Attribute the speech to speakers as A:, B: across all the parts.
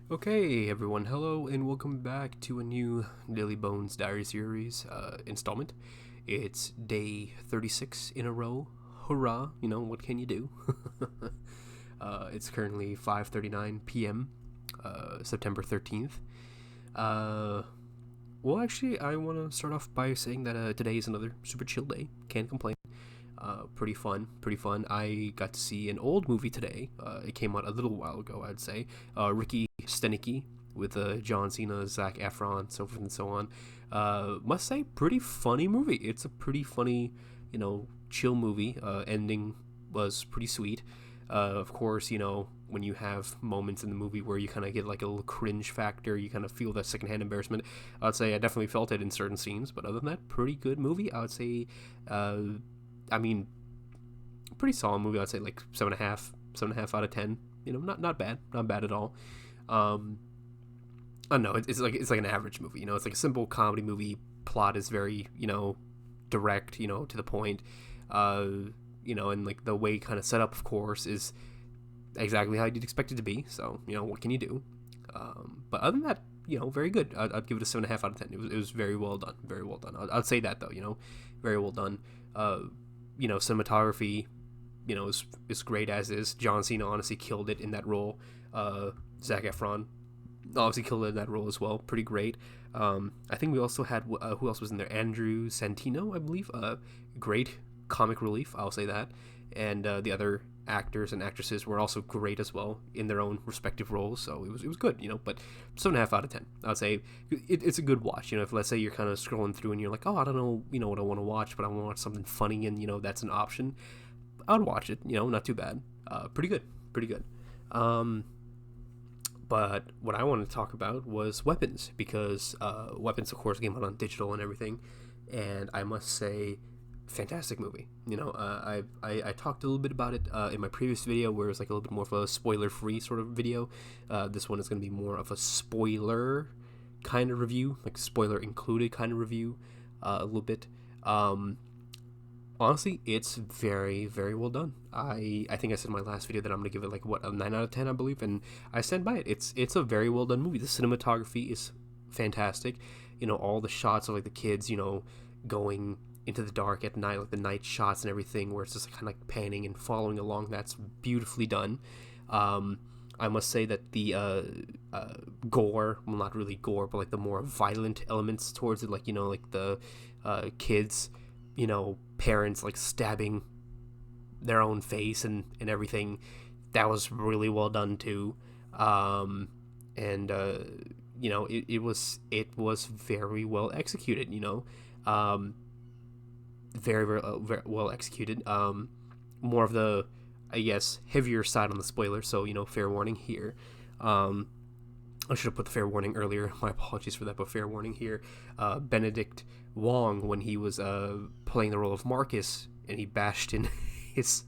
A: Okay, everyone, hello, and welcome back to a new Daily Bones Diary series installment. It's day 36 in a row. Hurrah! What can you do? It's currently 5:39 p.m., September 13th. Uh, well, actually, I want to start off by saying that today is another super chill day. Can't complain. Pretty fun, pretty fun. I got to see an old movie today. It came out a little while ago, I'd say. Ricky Stenicky with John Cena, Zac Efron, so forth and so on. Must say, pretty funny movie. It's a pretty funny, chill movie. Ending was pretty sweet. Of course, when you have moments in the movie where you kind of get like a little cringe factor, you kind of feel that secondhand embarrassment. I'd say I definitely felt it in certain scenes, but other than that, pretty good movie. I would say, uh, I mean, pretty solid movie. I'd say like 7.5 out of 10. Not bad, not bad at all. Um, I don't know. It's like an average movie. It's like a simple comedy movie. Plot is very direct. To the point. Uh, and like the way kind of set up, of course, is exactly how you'd expect it to be. So what can you do? But other than that, very good. I'd give it a 7.5 out of 10. It was very well done. Very well done. I'd say that though. Very well done. Cinematography, is great as is. John Cena honestly killed it in that role. Zac Efron obviously killed it in that role as well. Pretty great. I think we also had who else was in there? Andrew Santino, I believe. Great comic relief, I'll say that. And the other actors and actresses were also great as well in their own respective roles. So it was good, But 7.5 out of 10, I'd say it's a good watch. If let's say you're kind of scrolling through and you're like, oh, I don't know, what I want to watch, but I want to watch something funny, and that's an option. I'd watch it. Not too bad. Pretty good. Pretty good. But what I wanted to talk about was Weapons, because Weapons, of course, came out on digital and everything, and I must say, fantastic movie. I talked a little bit about it in my previous video, where it was like a little bit more of a spoiler-free sort of video. This one is going to be more of a spoiler kind of review, like spoiler included kind of review, a little bit. Honestly, it's very, very well done. I think I said in my last video that I'm gonna give it like a 9 out of 10, I believe, and I stand by it. It's a very well done movie. The cinematography is fantastic. All the shots of like the kids, going into the dark at night, like the night shots and everything, where it's just kind of like panning and following along. That's beautifully done. I must say that the gore, well, not really gore, but like the more violent elements towards it, like like the kids, parents like stabbing their own face and everything, that was really well done too. And it was very well executed. Very, very, very well executed. More of the, I guess, heavier side on the spoiler, so fair warning here. I should have put the fair warning earlier. My apologies for that, but fair warning here. Benedict Wong, when he was playing the role of Marcus, and he bashed in his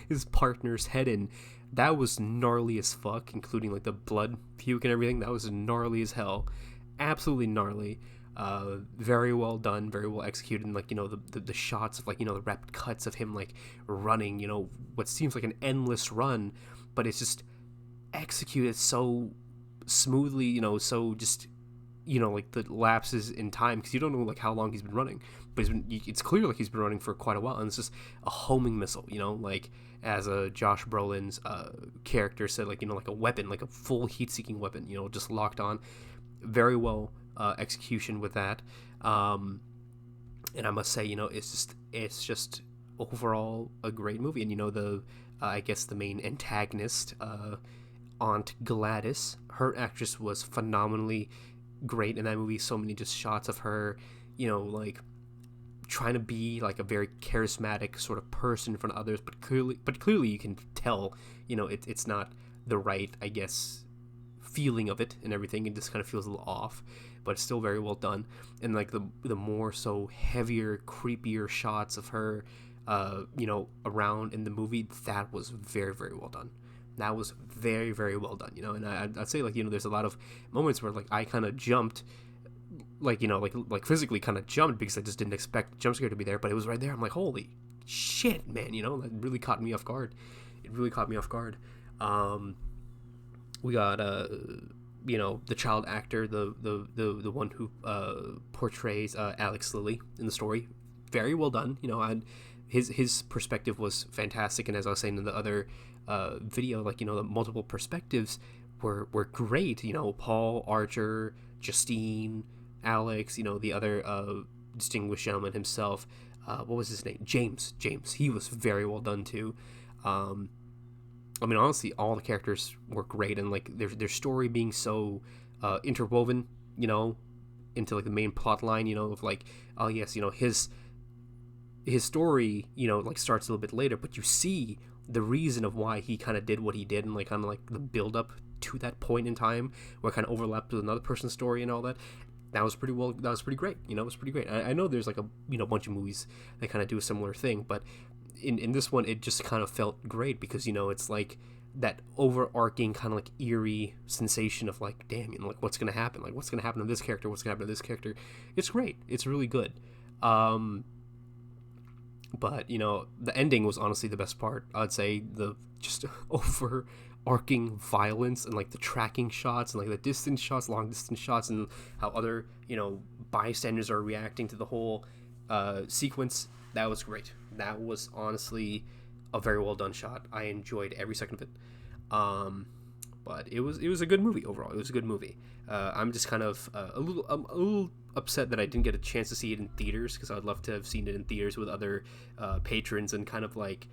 A: his partner's head in, that was gnarly as fuck, including like the blood puke and everything. That was gnarly as hell, absolutely gnarly. Very well done, very well executed, and like the shots of like the rapid cuts of him like running, what seems like an endless run, but it's just executed so smoothly, so just like the lapses in time, because you don't know like how long he's been running, but it's clear like he's been running for quite a while, and it's just a homing missile, like as Josh Brolin's character said, like like a weapon, like a full heat-seeking weapon, just locked on. Very well execution with that. And I must say, it's just overall a great movie. And the I guess the main antagonist, Aunt Gladys, her actress was phenomenally great in that movie. So many just shots of her, like trying to be like a very charismatic sort of person in front of others, but clearly you can tell, it's not the right, I guess, feeling of it and everything. It just kind of feels a little off, but it's still very well done. And like the more so heavier, creepier shots of her, around in the movie, that was very, very well done. That was very, very well done. And I'd say like there's a lot of moments where like I kind of jumped, like like physically kind of jumped, because I just didn't expect the jump scare to be there, but it was right there. I'm like, holy shit, man! That really caught me off guard. It really caught me off guard. We got the child actor, the one who portrays Alex Lilly in the story, very well done. And his perspective was fantastic, and as I was saying in the other video, like the multiple perspectives were great. Paul, Archer, Justine, Alex, the other distinguished gentleman himself. What was his name? James. He was very well done too. Honestly, all the characters were great, and like their story being so interwoven, into like the main plot line, of like, oh yes, his story, like starts a little bit later, but you see the reason of why he kind of did what he did, and like kind of like the build up to that point in time where it kind of overlapped with another person's story and all that. That was pretty great. It was pretty great. I know there's like a bunch of movies that kind of do a similar thing, but in this one, it just kind of felt great because it's like that overarching kind of like eerie sensation of like, damn, like what's gonna happen? Like what's gonna happen to this character? What's gonna happen to this character? It's great. It's really good. But the ending was honestly the best part. I'd say the just overarching violence and like the tracking shots and like the distance shots, long distance shots, and how other bystanders are reacting to the whole sequence. That was great. That was honestly a very well done shot. I enjoyed every second of it. But it was a good movie overall. It was a good movie. I'm just kind of a little upset that I didn't get a chance to see it in theaters, because I'd love to have seen it in theaters with other patrons and kind of like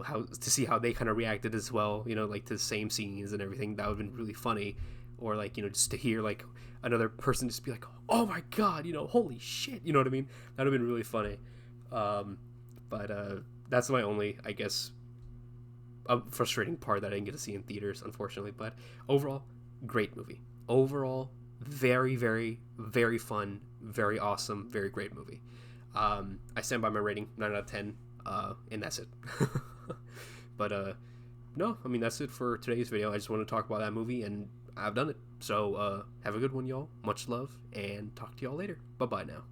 A: how to see how they kind of reacted as well. Like to the same scenes and everything. That would have been really funny. Or like just to hear like another person just be like, oh my god, holy shit, you know what I mean? That would have been really funny. But that's my only, I guess, frustrating part that I didn't get to see in theaters, unfortunately. But overall, great movie. Overall, very, very, very fun, very awesome, very great movie. I stand by my rating, 9 out of 10, and that's it. But no, that's it for today's video. I just want to talk about that movie, and I've done it. So have a good one, y'all. Much love, and talk to y'all later. Bye-bye now.